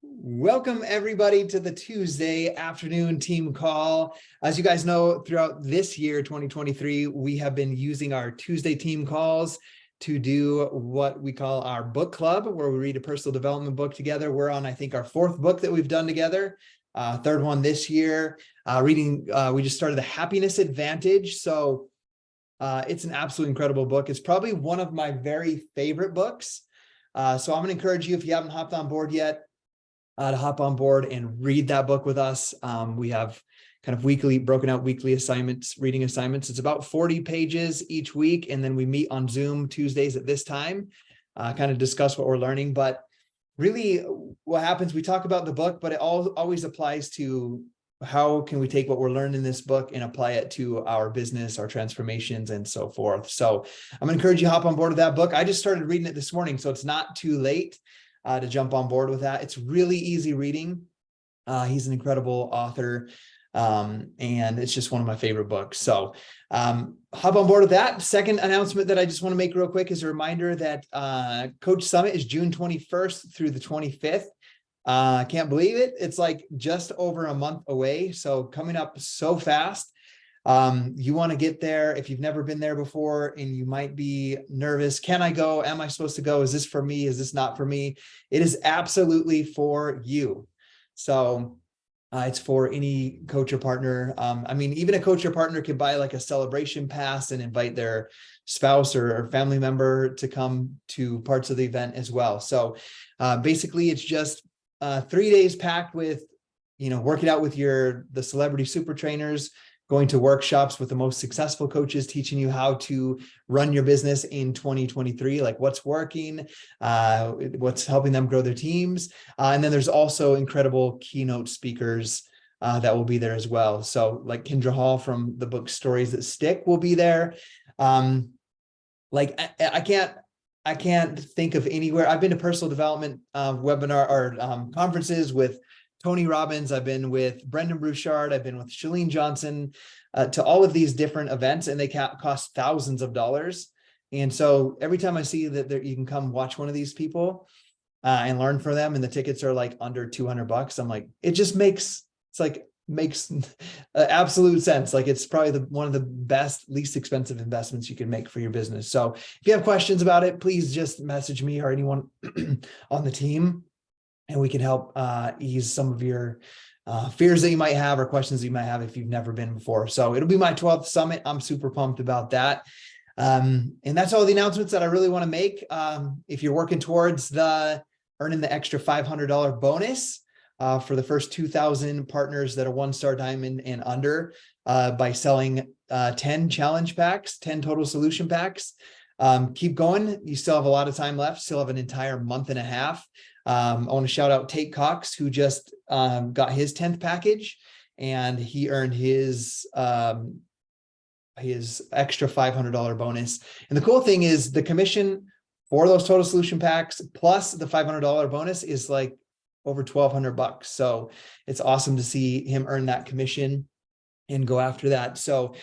Welcome everybody to the Tuesday afternoon team call. As you guys know, throughout this year, 2023, we have been using our Tuesday team calls to do what we call our book club, where we read a personal development book together. We're on, I think, our fourth book that we've done together, third one this year. We just started The Happiness Advantage. So it's an absolutely incredible book. It's probably one of my very favorite books. So I'm going to encourage you, if you haven't hopped on board yet, to hop on board and read that book with us. We have kind of broken out weekly assignments, reading assignments. It's about 40 pages each week. And then we meet on Zoom Tuesdays at this time, kind of discuss what we're learning. But really what happens, we talk about the book, but it always applies to how can we take what we're learning in this book and apply it to our business, our transformations, and so forth. So I'm going to encourage you to hop on board with that book. I just started reading it this morning, so it's not too late to jump on board with that. It's really easy reading. He's an incredible author, and it's just one of my favorite books. So hop on board with that. Second announcement that I just want to make real quick is a reminder that Coach Summit is June 21st through the 25th. Can't believe it. It's like just over a month away. So coming up so fast. You want to get there if you've never been there before and you might be nervous. Can I go? Am I supposed to go? Is this for me? Is this not for me? It is absolutely for you. So it's for any coach or partner. I mean, even a coach or partner could buy like a celebration pass and invite their spouse or family member to come to parts of the event as well. So basically it's just 3 days packed with, working out with the celebrity super trainers, going to workshops with the most successful coaches, teaching you how to run your business in 2023, like what's working, what's helping them grow their teams. And then there's also incredible keynote speakers that will be there as well. So like Kendra Hall from the book Stories That Stick will be there. I can't think of anywhere. I've been to personal development webinar or conferences with Tony Robbins. I've been with Brendan Bouchard. I've been with Chalene Johnson, to all of these different events, and they cost thousands of dollars. And so every time I see that you can come watch one of these people and learn from them, and the tickets are like under $200, I'm like, it just makes absolute sense. Like it's probably one of the best, least expensive investments you can make for your business. So if you have questions about it, please just message me or anyone on the team, and we can help ease some of your fears that you might have or questions that you might have if you've never been before. So it'll be my 12th summit. I'm super pumped about that. And that's all the announcements that I really want to make. If you're working towards earning the extra $500 bonus for the first 2,000 partners that are 1-star diamond and under by selling 10 challenge packs, 10 total solution packs, keep going. You still have a lot of time left. Still have an entire month and a half. I want to shout out Tate Cox, who just got his 10th package, and he earned his extra $500 bonus. And the cool thing is the commission for those total solution packs plus the $500 bonus is like over $1,200. So it's awesome to see him earn that commission and go after that. So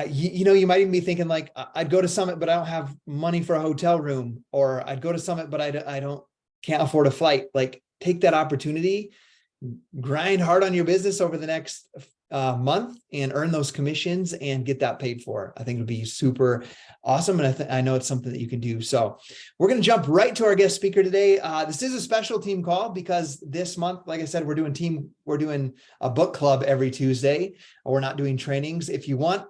you might even be thinking like, I'd go to Summit, but I don't have money for a hotel room, or I'd go to Summit, but I can't afford a flight. Like, take that opportunity, grind hard on your business over the next month and earn those commissions and get that paid for. I think it'll be super awesome. And I know it's something that you can do. So we're going to jump right to our guest speaker today. This is a special team call because this month, like I said, we're doing a book club every Tuesday. We're not doing trainings. If you want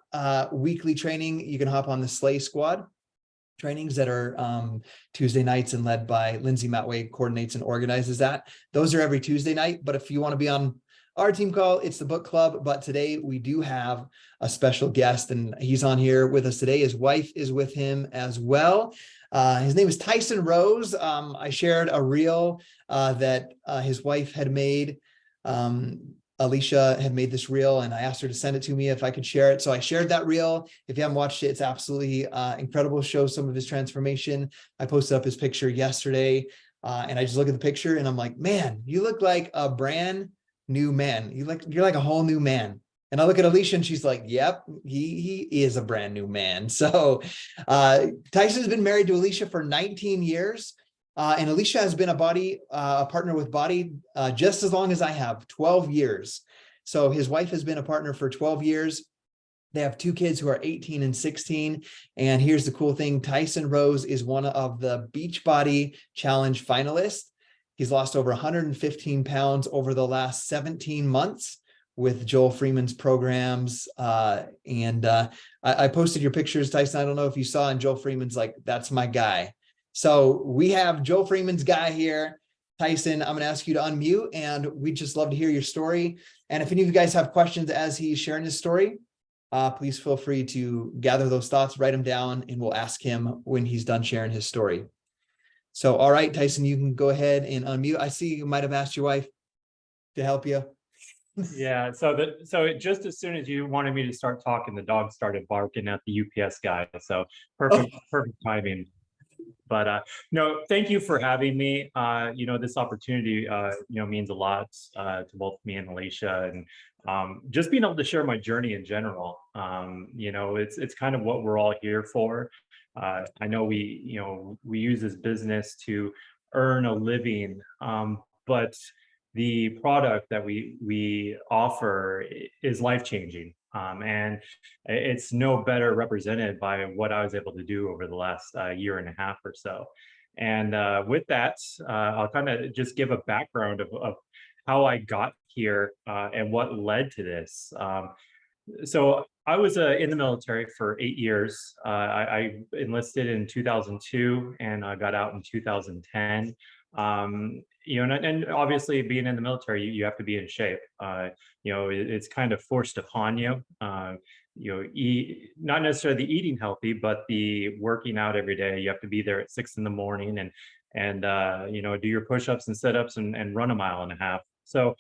weekly training, you can hop on the Slay Squad trainings that are Tuesday nights and led by Lindsay Matway, coordinates and organizes that. Those are every Tuesday night. But if you want to be on our team call, it's the book club. But today we do have a special guest, and he's on here with us today. His wife is with him as well. His name is Tyson Rose. I shared a reel that his wife had made. Alicia had made this reel, and I asked her to send it to me if I could share it. So I shared that reel. If you haven't watched it, it's absolutely incredible. Shows some of his transformation. I posted up his picture yesterday, and I just look at the picture and I'm like, man, you look like a brand new man. You're like a whole new man. And I look at Alicia and she's like, yep, he is a brand new man. So Tyson's been married to Alicia for 19 years. And Alicia has been a partner with Body just as long as I have, 12 years. So his wife has been a partner for 12 years. They have two kids who are 18 and 16. And here's the cool thing. Tyson Rose is one of the Beachbody Challenge finalists. He's lost over 115 pounds over the last 17 months with Joel Freeman's programs. I posted your pictures, Tyson. I don't know if you saw, and Joel Freeman's like, that's my guy. So we have Joel Freeman's guy here. Tyson, I'm going to ask you to unmute, and we'd just love to hear your story. And if any of you guys have questions as he's sharing his story, please feel free to gather those thoughts, write them down, and we'll ask him when he's done sharing his story. So, all right, Tyson, you can go ahead and unmute. I see you might have asked your wife to help you. Yeah, so just as soon as you wanted me to start talking, the dog started barking at the UPS guy. So perfect timing. But no, thank you for having me. This opportunity means a lot to both me and Alicia, and just being able to share my journey in general. It's kind of what we're all here for. I know we use this business to earn a living, but the product that we offer is life-changing, and it's no better represented by what I was able to do over the last year and a half or so. And with that, I'll kind of just give a background of how I got here and what led to this. So I was in the military for 8 years. I enlisted in 2002 and I got out in 2010. And obviously being in the military, you have to be in shape. It's kind of forced upon you. Not necessarily eating healthy, but the working out every day. You have to be there at 6 in the morning and do your push-ups and sit-ups and run a mile and a half. So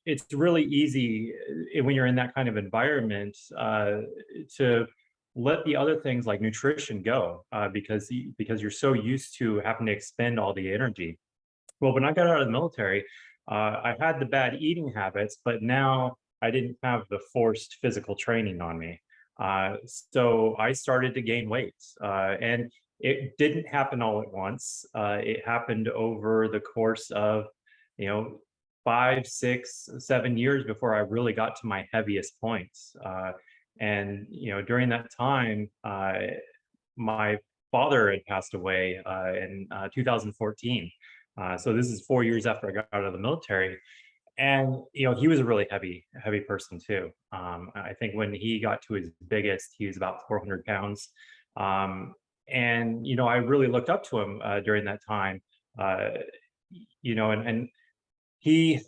it's really easy when you're in that kind of environment to let the other things like nutrition go because you're so used to having to expend all the energy. Well, when I got out of the military, I had the bad eating habits, but now I didn't have the forced physical training on me. So I started to gain weight, and it didn't happen all at once. It happened over the course of, 5, 6, 7 years before I really got to my heaviest points. And during that time, my father had passed away in 2014. So this is 4 years after I got out of the military. And he was a really heavy person too. I think when he got to his biggest, he was about 400 pounds. And I really looked up to him during that time. And he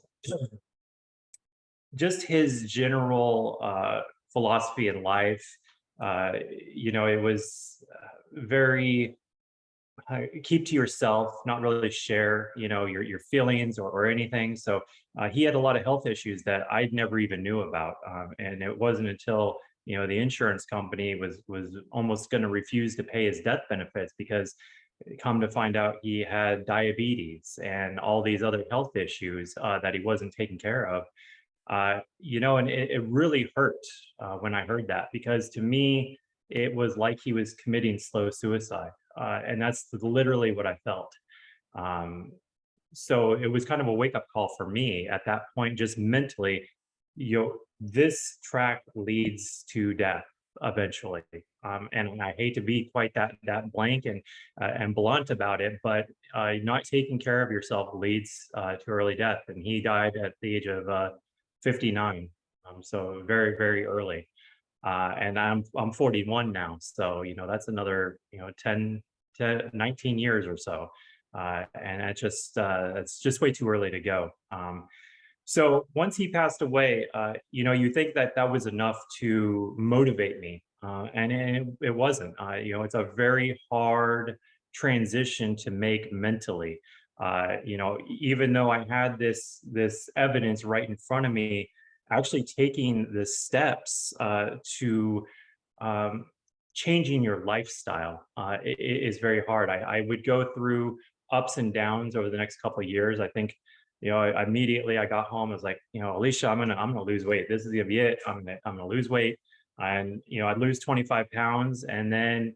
just his general philosophy in life. It was very keep to yourself, not really share, your feelings or anything. So he had a lot of health issues that I never even knew about, and it wasn't until the insurance company was almost going to refuse to pay his death benefits because come to find out he had diabetes and all these other health issues that he wasn't taking care of. And it really hurt when I heard that, because to me, it was like he was committing slow suicide. And that's literally what I felt. Um, so it was kind of a wake up call for me at that point, just mentally, this track leads to death eventually. And I hate to be quite that blank and blunt about it, but not taking care of yourself leads to early death. And he died at the age of 59. So very, very early. And I'm 41 now. So, that's another, 10 to 19 years or so. And it's just way too early to go. So once he passed away, you think that was enough to motivate me. And it wasn't. It's a very hard transition to make mentally. Even though I had this evidence right in front of me, actually taking the steps to changing your lifestyle is very hard. I would go through ups and downs over the next couple of years. I think, immediately I got home, I was like, Alicia, I'm gonna lose weight. This is gonna be it. I'm gonna lose weight. And I'd lose 25 pounds, and then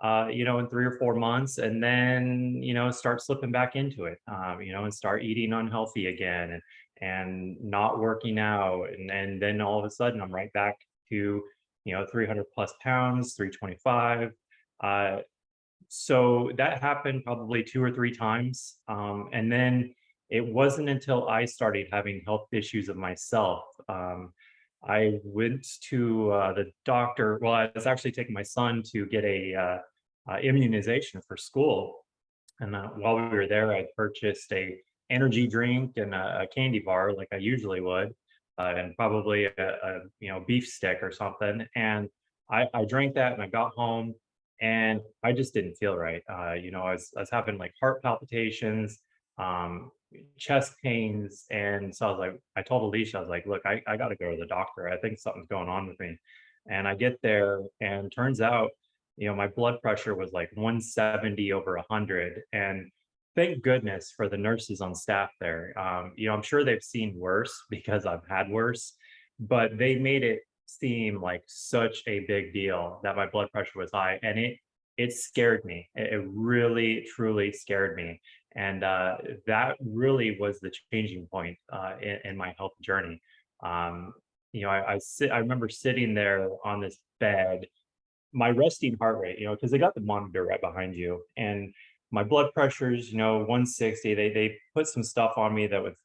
in 3 or 4 months, and then, start slipping back into it, and start eating unhealthy again, and not working out. And then all of a sudden I'm right back to, 300 plus pounds, 325. Uh, so that happened probably 2 or 3 times. And then it wasn't until I started having health issues of myself. I went to the doctor. Well, I was actually taking my son to get a immunization for school. And while we were there, I purchased a energy drink and a candy bar like I usually would, and probably a beef stick or something. And I drank that and I got home and I just didn't feel right. I was having like heart palpitations, um, chest pains, and so I was like, I told Alicia, I was like, look, I got to go to the doctor. I think something's going on with me. And I get there, and turns out, my blood pressure was like 170 over 100. And thank goodness for the nurses on staff there. I'm sure they've seen worse because I've had worse, but they made it seem like such a big deal that my blood pressure was high, and it scared me. It really truly scared me, and that really was the changing point in my health journey. Um, I remember sitting there on this bed, my resting heart rate, because they got the monitor right behind you, and my blood pressure's, 160. They put some stuff on me that would,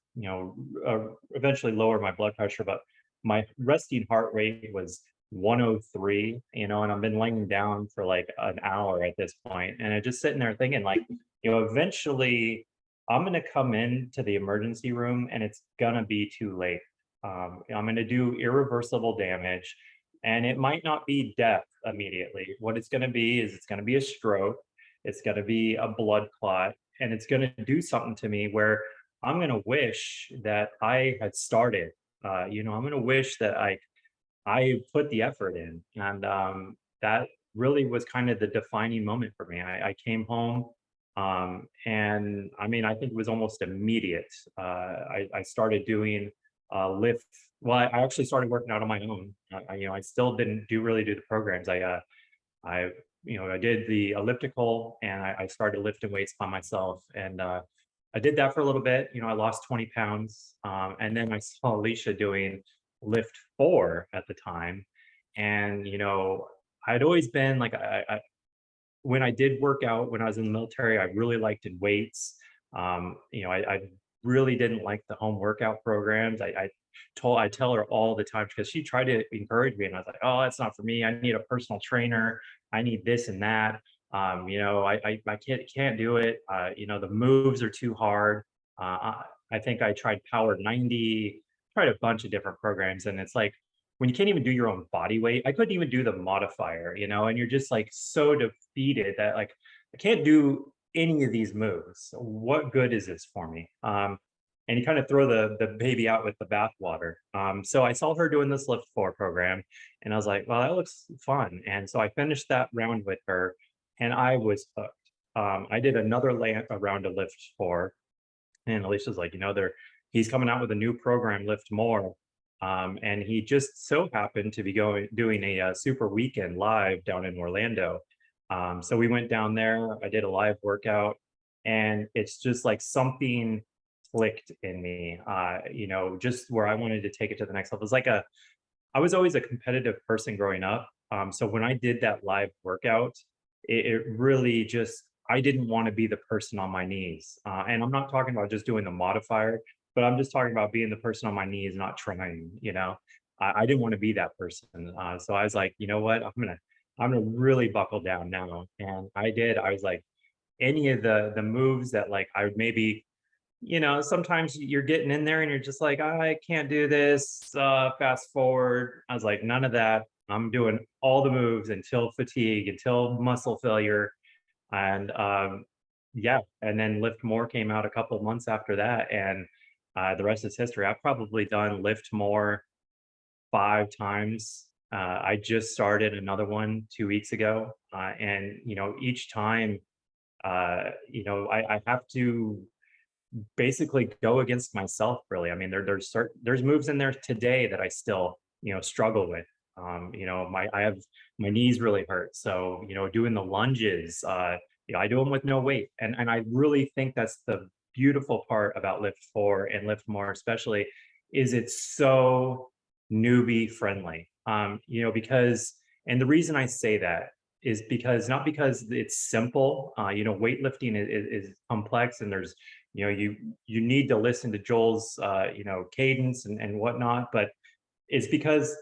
eventually lower my blood pressure, but my resting heart rate was 103, and I've been laying down for like an hour at this point, and I'm just sitting there thinking, like, eventually I'm gonna come into the emergency room and it's gonna be too late. I'm gonna do irreversible damage, and it might not be death immediately. What it's going to be is it's going to be a stroke, it's going to be a blood clot, and it's going to do something to me where I'm going to wish that I had started. I'm going to wish that I put the effort in, and that really was kind of the defining moment for me. I came home, and I mean, I think it was almost immediate. I started doing lift. Well, I actually started working out on my own. I still didn't really do the programs. I did the elliptical, and I started lifting weights by myself, and I did that for a little bit. I lost 20 pounds, and then I saw Alicia doing lift 4 at the time, and I'd always been like, when I did work out when I was in the military, I really liked in weights. I really didn't like the home workout programs. I tell her all the time because she tried to encourage me, and I was like, oh, that's not for me. I need a personal trainer. I need this and that. I can't do it. The moves are too hard. I think I tried Power 90, tried a bunch of different programs, and it's like, when you can't even do your own body weight, I couldn't even do the modifier, and you're just like so defeated that, like, I can't do any of these moves. What good is this for me? And you kind of throw the baby out with the bathwater. So I saw her doing this Lift 4 program, and I was like, well, that looks fun. And so I finished that round with her, and I was hooked. I did another a round of Lift 4, and Alicia's like, he's coming out with a new program, Lift More. And he just so happened to be doing a super weekend live down in Orlando. So we went down there. I did a live workout, and it's just like something clicked in me. Just where I wanted to take it to the next level. It's like I was always a competitive person growing up. So when I did that live workout, it really just, I didn't want to be the person on my knees. And I'm not talking about just doing the modifier, but I'm just talking about being the person on my knees, not trying. I didn't want to be that person. So I was like, you know what, I'm gonna really buckle down now. And I did. I was like, any of the moves that, like, I would maybe, sometimes you're getting in there and you're just like, I can't do this. Fast forward. I was like, none of that. I'm doing all the moves until fatigue, until muscle failure. And yeah, and then Lift More came out a couple of months after that. And the rest is history. I've probably done Lift More 5 times. I just started another one 2 weeks ago. And, each time, I have to basically go against myself, really. I mean, there's moves in there today that I still, struggle with. I have my knees really hurt. So, doing the lunges, I do them with no weight. And I really think that's the beautiful part about Lift 4 and Lift More, especially, is it's so newbie friendly. Because, and the reason I say that is because, not because it's simple. Weightlifting is complex, and there's, you need to listen to Joel's, cadence and whatnot, but it's because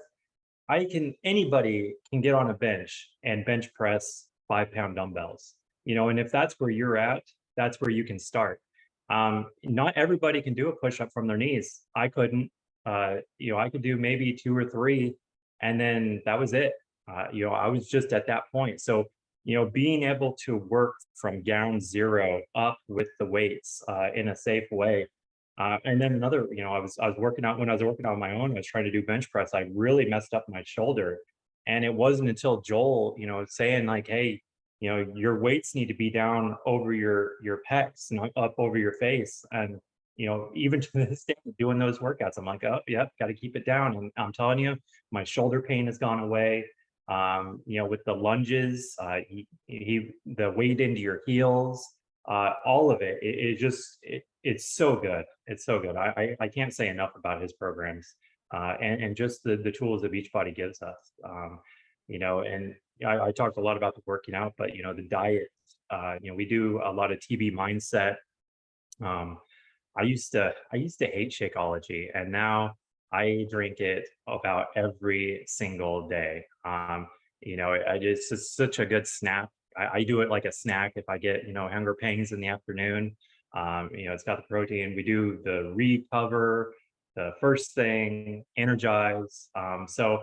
anybody can get on a bench and bench press 5-pound dumbbells, and if that's where you're at, that's where you can start. Not everybody can do a push-up from their knees. I couldn't. I could do maybe 2 or 3, and then that was it. I was just at that point. So, being able to work from ground zero up with the weights in a safe way. And then another, I was working out, when I was working on my own, I was trying to do bench press. I really messed up my shoulder. And it wasn't until Joel, saying like, hey, your weights need to be down over your pecs, not up over your face. And, even to this day, doing those workouts, I'm like, oh, yep, got to keep it down. And I'm telling you, my shoulder pain has gone away. With the lunges, the weight into your heels, all of it's so good. It's so good. I can't say enough about his programs, and just the tools that Beachbody gives us. And I talked a lot about the working out, but the diet. We do a lot of TB mindset. Um, I used to hate Shakeology, and now I drink it about every single day. It's such a good snack. I do it like a snack if I get hunger pangs in the afternoon. It's got the protein. We do the recover, the first thing, energize. So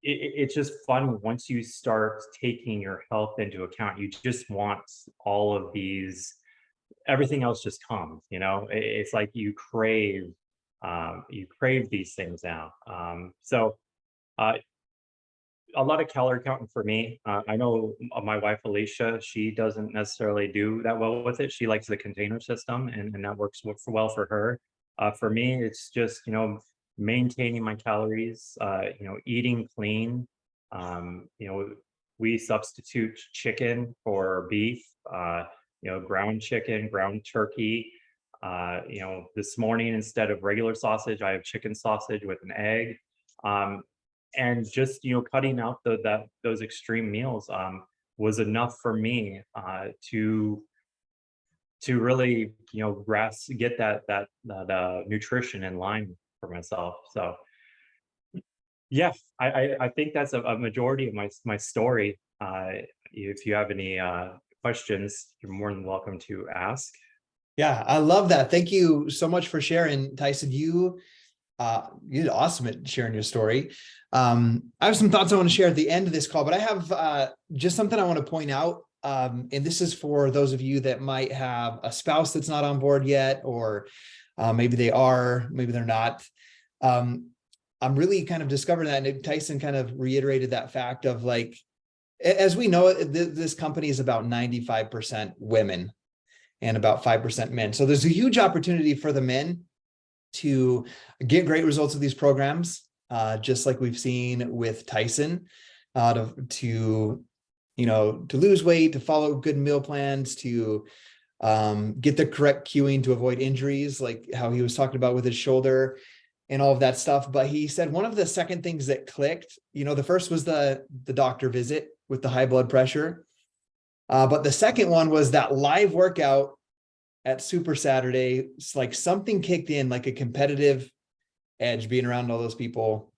it's just fun once you start taking your health into account. You just want all of these, everything else just comes. It's like you crave these things now. So uh, a lot of calorie counting for me. I know my wife Alicia, she doesn't necessarily do that well with it. She likes the container system, and that works well for her. For me, it's just maintaining my calories. Eating clean. We substitute chicken for beef. Ground chicken, ground turkey. This morning, instead of regular sausage, I have chicken sausage with an egg. And just cutting out those extreme meals was enough for me to really get that nutrition in line for myself. So yeah, I think that's a majority of my story. If you have any questions, you're more than welcome to ask. Yeah, I love that. Thank you so much for sharing, Tyson. You did awesome at sharing your story. I have some thoughts I want to share at the end of this call, but I have just something I want to point out. And this is for those of you that might have a spouse that's not on board yet, or maybe they are, maybe they're not. I'm really kind of discovering that, and Tyson kind of reiterated that fact of, like, as we know, this company is about 95% women and about 5% men. So there's a huge opportunity for the men to get great results with these programs, just like we've seen with Tyson, to lose weight, to follow good meal plans, to get the correct cueing to avoid injuries, like how he was talking about with his shoulder and all of that stuff. But he said one of the second things that clicked, the first was the doctor visit with the high blood pressure. But the second one was that live workout at Super Saturday. It's like something kicked in, like a competitive edge, being around all those people,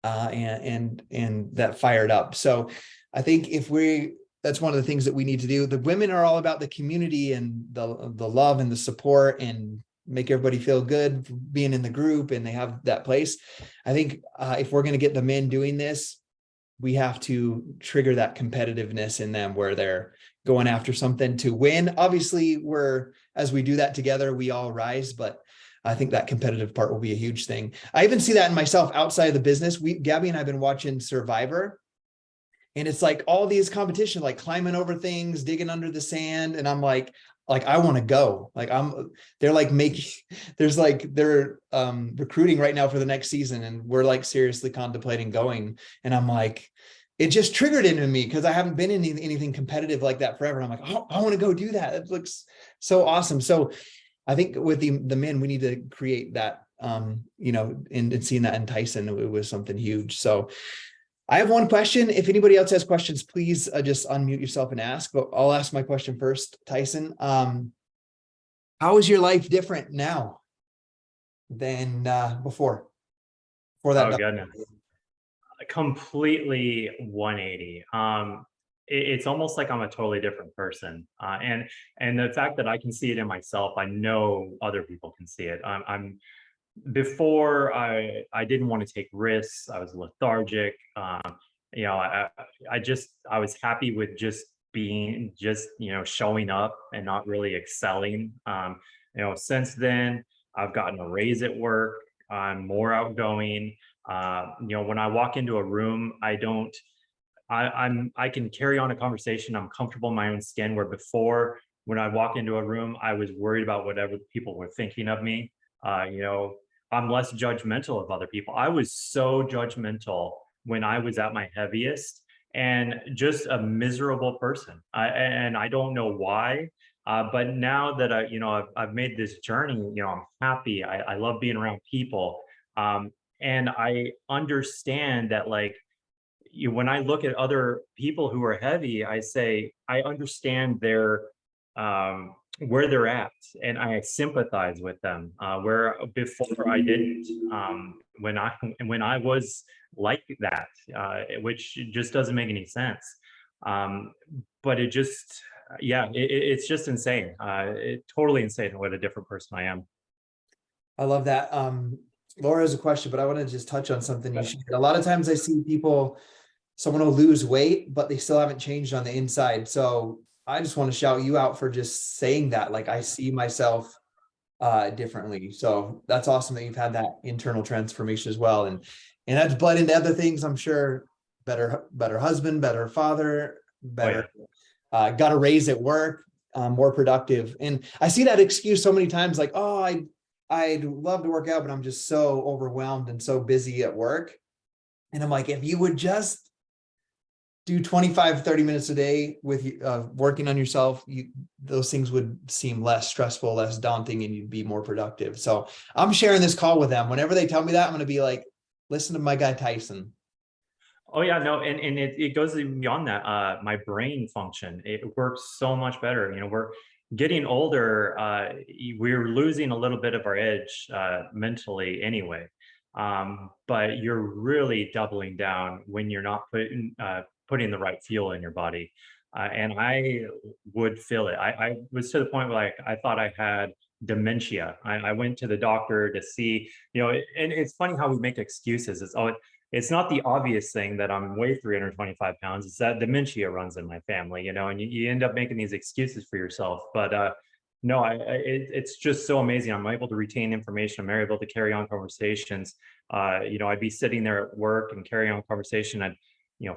and that fired up. So I think that's one of the things that we need to do. The women are all about the community and the love and the support, and make everybody feel good being in the group, and they have that place. I think if we're going to get the men doing this, we have to trigger that competitiveness in them, where they're going after something to win. Obviously, as we do that together, we all rise, but I think that competitive part will be a huge thing. I even see that in myself outside of the business. Gabby and I have been watching Survivor, and it's like all these competition, like climbing over things, digging under the sand. And I'm like, I want to go. They're recruiting right now for the next season, and we're like seriously contemplating going. And I'm like, it just triggered into me because I haven't been in anything competitive like that forever. And I'm like, oh, I want to go do that. It looks so awesome. So I think with the men, we need to create that, and seeing that in Tyson, it was something huge. So I have one question. If anybody else has questions, please just unmute yourself and ask, but I'll ask my question first. Tyson, how is your life different now than before that? Oh goodness. Completely 180. It's almost like I'm a totally different person. And the fact that I can see it in myself, I know other people can see it. I'm before I didn't want to take risks. I was lethargic. You know, I was happy with just being showing up and not really excelling. Since then I've gotten a raise at work. I'm more outgoing. When I walk into a room, I can carry on a conversation. I'm comfortable in my own skin, where before, when I walk into a room, I was worried about whatever people were thinking of me. I'm less judgmental of other people. I was so judgmental when I was at my heaviest, and just a miserable person. And I don't know why. But now that I've made this journey, I'm happy. I love being around people. And I understand that, like, when I look at other people who are heavy, I say I understand their where they're at, and I sympathize with them. Where before I didn't, when I was like that, which just doesn't make any sense. Um, but it just, yeah, it's just insane. Totally insane what a different person I am. I love that. Laura has a question, but I want to just touch on something you shared. A lot of times I see people, someone will lose weight, but they still haven't changed on the inside. So I just want to shout you out for just saying that. Like, I see myself differently. So that's awesome that you've had that internal transformation as well. And that's bled into other things, I'm sure. Better husband, better father, better, got a raise at work, more productive. And I see that excuse so many times, like, oh, I'd love to work out, but I'm just so overwhelmed and so busy at work. And I'm like, if you would just do 25, 30 minutes a day with working on yourself, those things would seem less stressful, less daunting, and you'd be more productive. So I'm sharing this call with them. Whenever they tell me that, I'm going to be like, listen to my guy, Tyson. Oh yeah, no, and it goes even beyond that. My brain function, it works so much better. We're getting older. We're losing a little bit of our edge mentally anyway. But you're really doubling down when you're not putting the right fuel in your body. And I would feel it. I was to the point where, like, I thought I had dementia. I went to the doctor to see, and it's funny how we make excuses. It's not the obvious thing that I'm weigh 325 pounds. It's that dementia runs in my family, and you end up making these excuses for yourself. But no, it's just so amazing. I'm able to retain information. I'm able to carry on conversations. I'd be sitting there at work and carry on conversation. I'd,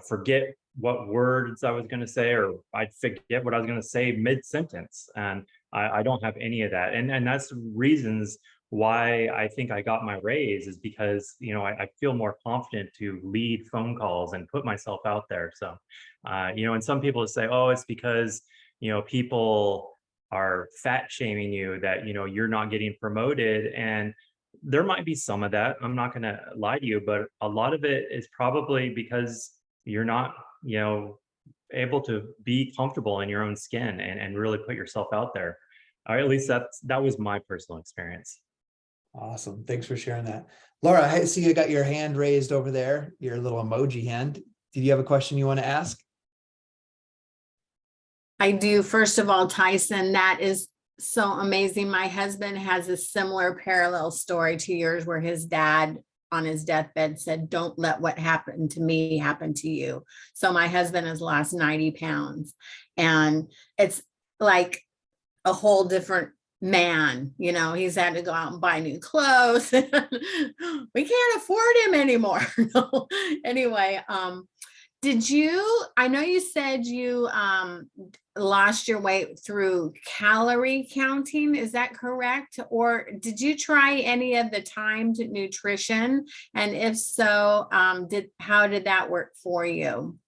forget what words I was going to say, or I'd forget what I was going to say mid-sentence. And I don't have any of that. And that's reasons why I think I got my raise, is because I feel more confident to lead phone calls and put myself out there. So and some people say, oh, it's because people are fat shaming you that you're not getting promoted. And there might be some of that, I'm not going to lie to you, but a lot of it is probably because you're not able to be comfortable in your own skin and really put yourself out there. Or at least that was my personal experience. Awesome. Thanks for sharing that. Laura, I see you got your hand raised over there, your little emoji hand. Did you have a question you want to ask? I do. First of all, Tyson, that is so amazing. My husband has a similar parallel story to yours, where his dad on his deathbed said, don't let what happened to me happen to you. So my husband has lost 90 pounds, and it's like a whole different man. He's had to go out and buy new clothes. We can't afford him anymore. No. Anyway, I know you said you lost your weight through calorie counting. Is that correct? Or did you try any of the timed nutrition? And if so, how did that work for you?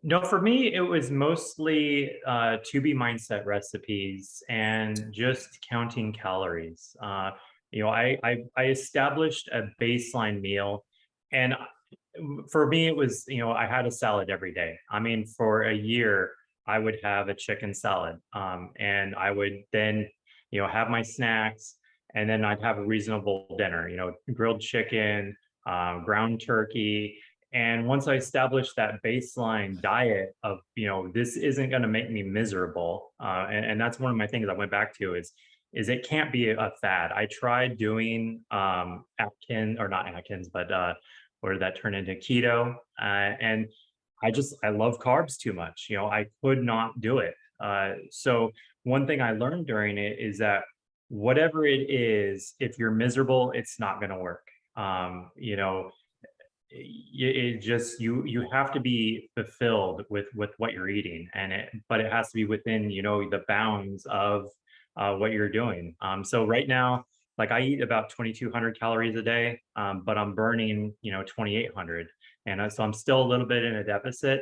No, for me, it was mostly to be mindset recipes and just counting calories. I established a baseline meal, and for me, it was, I had a salad every day. I mean, for a year, I would have a chicken salad, and I would then, have my snacks, and then I'd have a reasonable dinner. Grilled chicken, ground turkey, and once I established that baseline diet of, this isn't going to make me miserable, and that's one of my things I went back to is it can't be a fad. I tried doing Atkins, or not Atkins, but what did that turn into, keto, and I love carbs too much. I could not do it. So one thing I learned during it is that whatever it is, if you're miserable, it's not going to work. It just, you have to be fulfilled with what you're eating, but it has to be within, the bounds of what you're doing. So right now, like, I eat about 2,200 calories a day, but I'm burning, 2,800, and so I'm still a little bit in a deficit.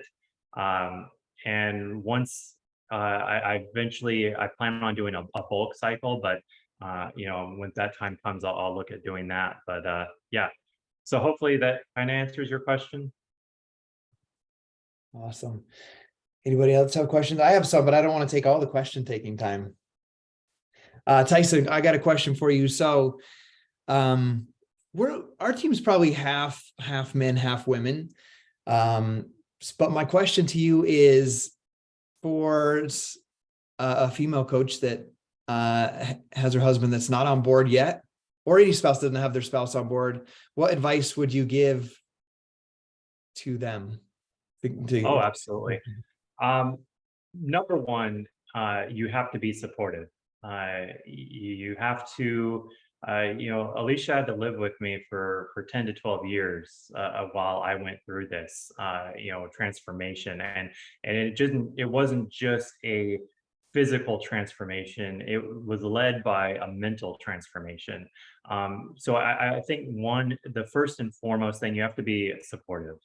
And once I eventually, I plan on doing a bulk cycle, but when that time comes, I'll look at doing that. But yeah, so hopefully that kind of answers your question. Awesome. Anybody else have questions? I have some, but I don't want to take all the question taking time. Tyson, I got a question for you. So our team's probably half men, half women. But my question to you is, for a female coach that has her husband that's not on board yet, or any spouse doesn't have their spouse on board, what advice would you give to them? Oh, absolutely. Number one, you have to be supportive. You have to, Alicia had to live with me for 10 to 12 years while I went through this, transformation. And it wasn't just a physical transformation. It was led by a mental transformation. So I think the first and foremost thing, you have to be supportive.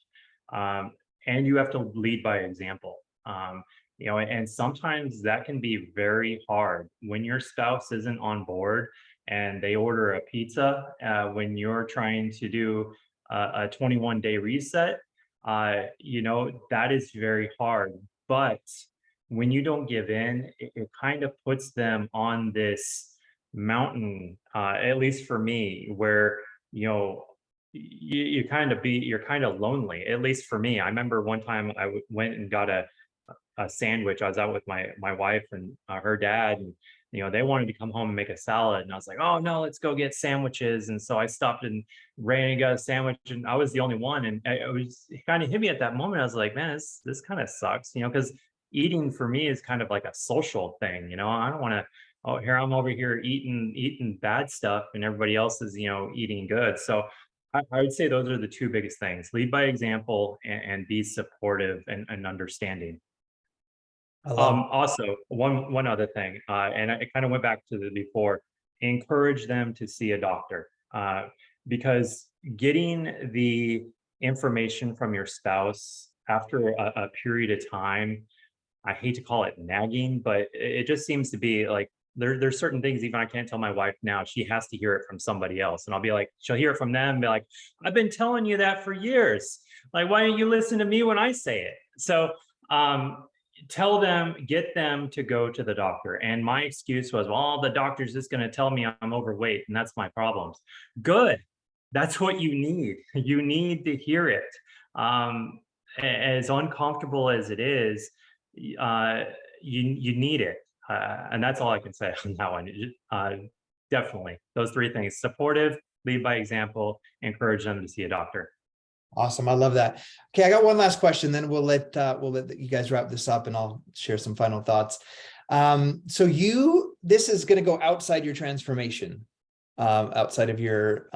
And you have to lead by example. And sometimes that can be very hard when your spouse isn't on board and they order a pizza when you're trying to do a 21-day reset. That is very hard. But when you don't give in, it kind of puts them on this mountain, at least for me, where, you're kind of lonely. At least for me, I remember one time went and got a sandwich. I was out with my wife and her dad, and they wanted to come home and make a salad, and I was like, oh no, let's go get sandwiches. And so I stopped and ran and got a sandwich, and I was the only one, and it kind of hit me at that moment. I was like, man, this kind of sucks, because eating for me is kind of like a social thing. I don't want to, oh, here I'm over here eating bad stuff, and everybody else is eating good. So I would say those are the two biggest things: lead by example, and be supportive and understanding. I love it. Also, one other thing, and I kind of went back to the before, encourage them to see a doctor, because getting the information from your spouse after a period of time, I hate to call it nagging, but it just seems to be like there's certain things even I can't tell my wife now. She has to hear it from somebody else, and I'll be like, she'll hear it from them, and be like, I've been telling you that for years. Like, why don't you listen to me when I say it? So get them to go to the doctor. And my excuse was, well, the doctor's just going to tell me I'm overweight, and that's my problems. Good. That's what you need. You need to hear it. As uncomfortable as it is, you need it. And that's all I can say on that one. Definitely. Those three things: supportive, lead by example, encourage them to see a doctor. Awesome. I love that. Okay. I got one last question, then we'll let you guys wrap this up and I'll share some final thoughts. So this is going to go outside your transformation, outside of your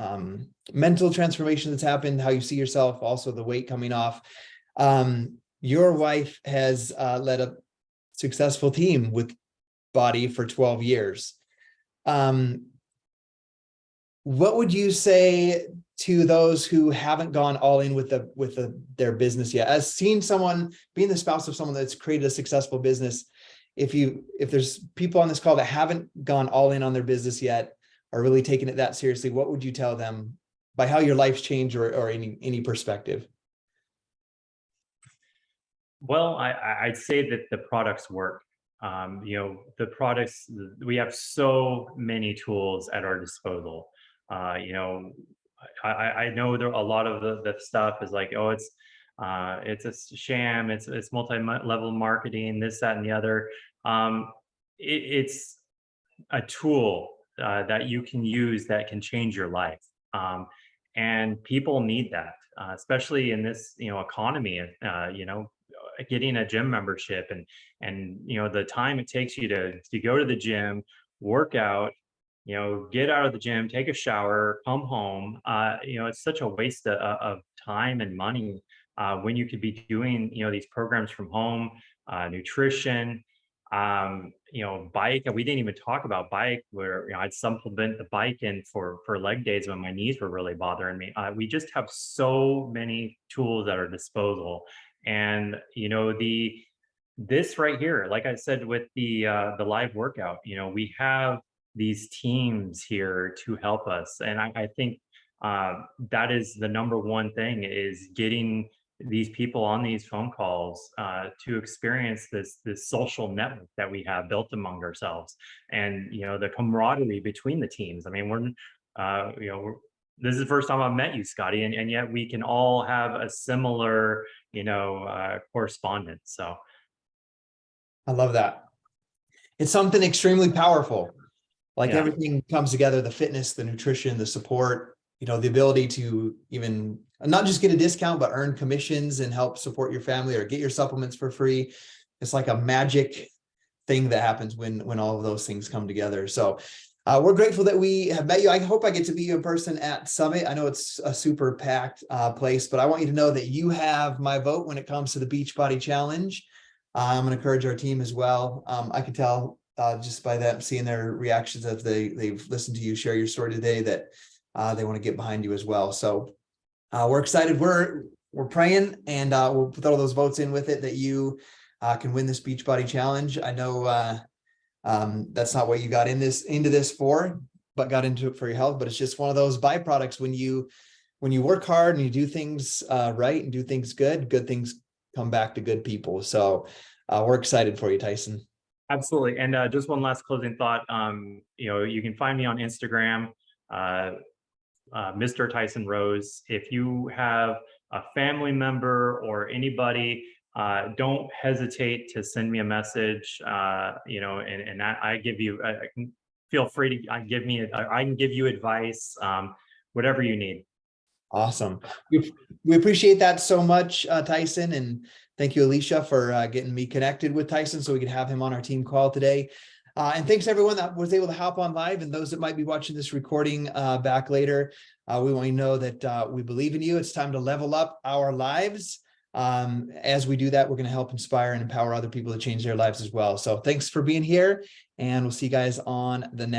mental transformation that's happened, how you see yourself, also the weight coming off. Your wife has led a successful team with Body for 12 years. What would you say to those who haven't gone all in with their business yet? As seeing someone, being the spouse of someone that's created a successful business, if there's people on this call that haven't gone all in on their business yet, are really taking it that seriously, what would you tell them by how your life's changed or any perspective? Well, I'd say that the products work. The products, we have so many tools at our disposal. I know there a lot of the stuff is like, oh, it's a sham, it's multi-level marketing, this, that, and the other. It's a tool that you can use that can change your life. And people need that, especially in this, economy, getting a gym membership and the time it takes you to go to the gym, work out, get out of the gym, take a shower, come home. It's such a waste of time and money when you could be doing, these programs from home, nutrition, bike. And we didn't even talk about bike, where I'd supplement the bike in for leg days when my knees were really bothering me. We just have so many tools at our disposal. And this right here, like I said with the live workout, we have these teams here to help us. And I think that is the number one thing, is getting these people on these phone calls to experience this social network that we have built among ourselves, and the camaraderie between the teams. I mean, this is the first time I've met you, Scotty, and yet we can all have a similar correspondence. So I love that. It's something extremely powerful. Like Yeah. everything comes together, the fitness, the nutrition, the support, the ability to even not just get a discount, but earn commissions and help support your family or get your supplements for free. It's like a magic thing that happens when all of those things come together. So we're grateful that we have met you. I hope I get to meet you in person at Summit. I know it's a super packed place, but I want you to know that you have my vote when it comes to the Beachbody Challenge. I'm going to encourage our team as well. I can tell just by them seeing their reactions as they've listened to you share your story today that they want to get behind you as well. So we're excited. We're praying, and we'll throw those votes in with it that you can win this Beachbody Challenge. I know that's not what you got into this for, but got into it for your health. But it's just one of those byproducts when you work hard and you do things right and do things good things come back to good people. So we're excited for you, Tyson. Absolutely. And just one last closing thought. You can find me on Instagram, Mr. Tyson Rose. If you have a family member or anybody, don't hesitate to send me a message. And I give you, I can feel free to I can give you advice, whatever you need. Awesome. We appreciate that so much, Tyson, and thank you, Alicia, for getting me connected with Tyson so we could have him on our team call today. And thanks everyone that was able to hop on live, and those that might be watching this recording back later. We want you to know that we believe in you. It's time to level up our lives. As we do that, we're going to help inspire and empower other people to change their lives as well. So thanks for being here, and we'll see you guys on the next